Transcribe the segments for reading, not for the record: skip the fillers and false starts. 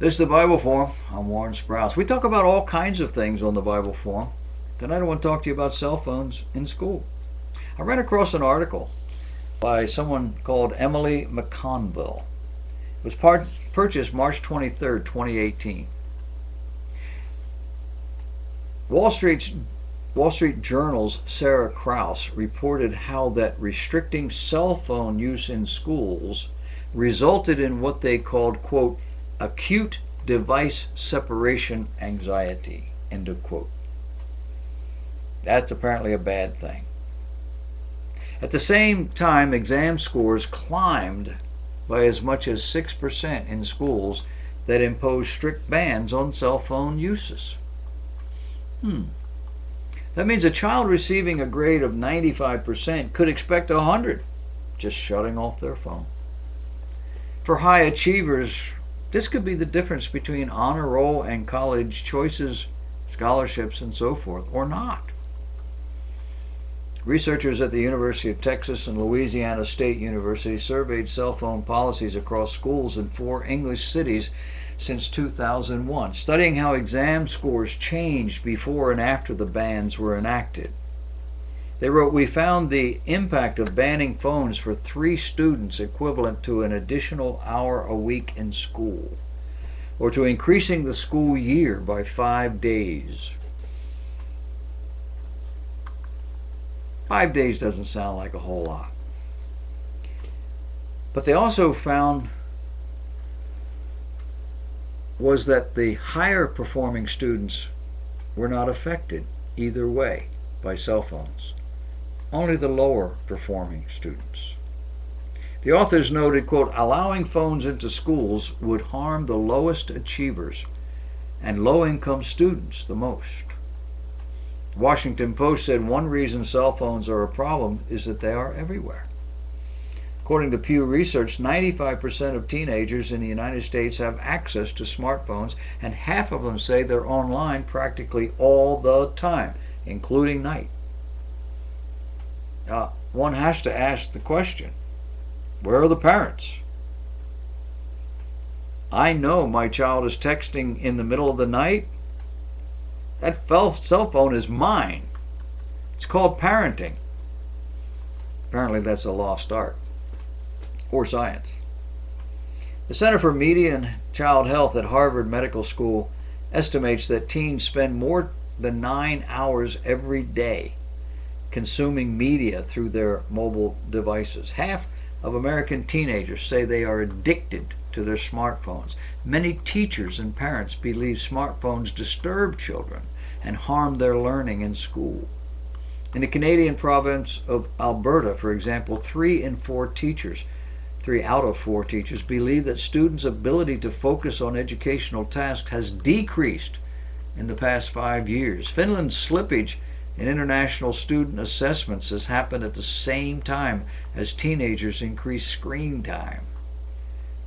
This is the Bible Forum. I'm Warren Sprouse. We talk about all kinds of things on the Bible Forum. Tonight I want to talk to you about cell phones in school. I ran across an article by someone called Emily McConville. It was purchased March 23rd, 2018. Wall Street Journal's Sarah Krause reported how that restricting cell phone use in schools resulted in what they called, quote, acute device separation anxiety, end of quote. That's apparently a bad thing. At the same time, exam scores climbed by as much as 6% in schools that imposed strict bans on cell phone uses. That means a child receiving a grade of 95% could expect 100 just shutting off their phone. For high achievers, this could be the difference between honor roll and college choices, scholarships, and so forth, or not. Researchers at the University of Texas and Louisiana State University surveyed cell phone policies across schools in 4 English cities since 2001, studying how exam scores changed before and after the bans were enacted. They wrote, "We found the impact of banning phones for 3 students equivalent to an additional hour a week in school, or to increasing the school year by 5 days. 5 days doesn't sound like a whole lot. But they also found was that the higher performing students were not affected either way by cell phones. Only the lower performing students. The authors noted, quote, allowing phones into schools would harm the lowest achievers and low-income students the most. The Washington Post said one reason cell phones are a problem is that they are everywhere. According to Pew Research, 95% of teenagers in the United States have access to smartphones, and half of them say they're online practically all the time, including night. One has to ask the question, where are the parents? I know my child is texting in the middle of the night. That cell phone is mine. It's called parenting. Apparently that's a lost art. Or science. The Center for Media and Child Health at Harvard Medical School estimates that teens spend more than 9 hours every day consuming media through their mobile devices. Half of American teenagers say they are addicted to their smartphones. Many teachers and parents believe smartphones disturb children and harm their learning in school. In the Canadian province of Alberta, for example, 3 out of 4 teachers believe that students' ability to focus on educational tasks has decreased in the past 5 years. Finland's slippage in international student assessments has happened at the same time as teenagers increase screen time.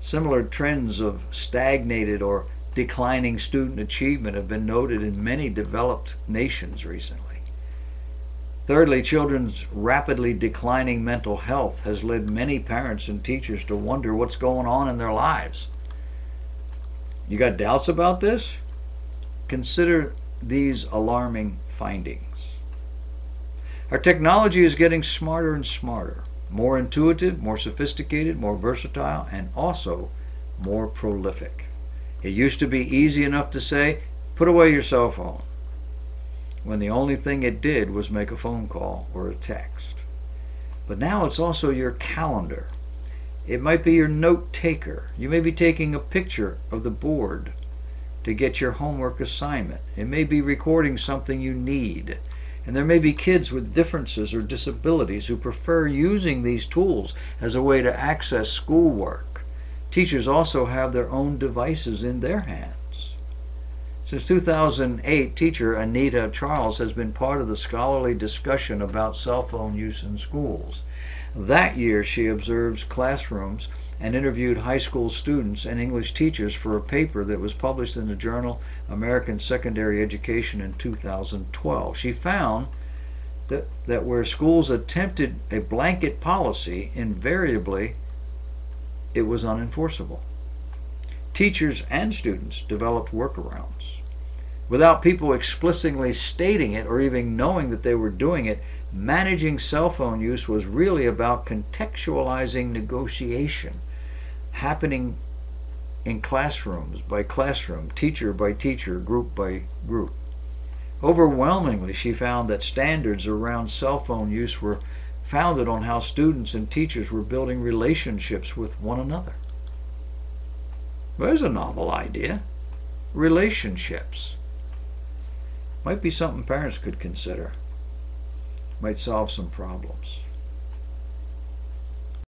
Similar trends of stagnated or declining student achievement have been noted in many developed nations recently. Thirdly, children's rapidly declining mental health has led many parents and teachers to wonder what's going on in their lives. You got doubts about this? Consider these alarming findings. Our technology is getting smarter and smarter, more intuitive, more sophisticated, more versatile, and also more prolific. It used to be easy enough to say, put away your cell phone, when the only thing it did was make a phone call or a text. But now it's also your calendar. It might be your note taker. You may be taking a picture of the board to get your homework assignment. It may be recording something you need. And there may be kids with differences or disabilities who prefer using these tools as a way to access schoolwork. Teachers also have their own devices in their hands. Since 2008, teacher Anita Charles has been part of the scholarly discussion about cell phone use in schools. That year, she observes classrooms and interviewed high school students and English teachers for a paper that was published in the journal American Secondary Education in 2012. She found that where schools attempted a blanket policy, invariably it was unenforceable. Teachers and students developed workarounds. Without people explicitly stating it or even knowing that they were doing it, managing cell phone use was really about contextualizing negotiation, happening in classrooms by classroom, teacher by teacher, group by group. Overwhelmingly, she found that standards around cell phone use were founded on how students and teachers were building relationships with one another. There's a novel idea. Relationships. Might be something parents could consider. Might solve some problems.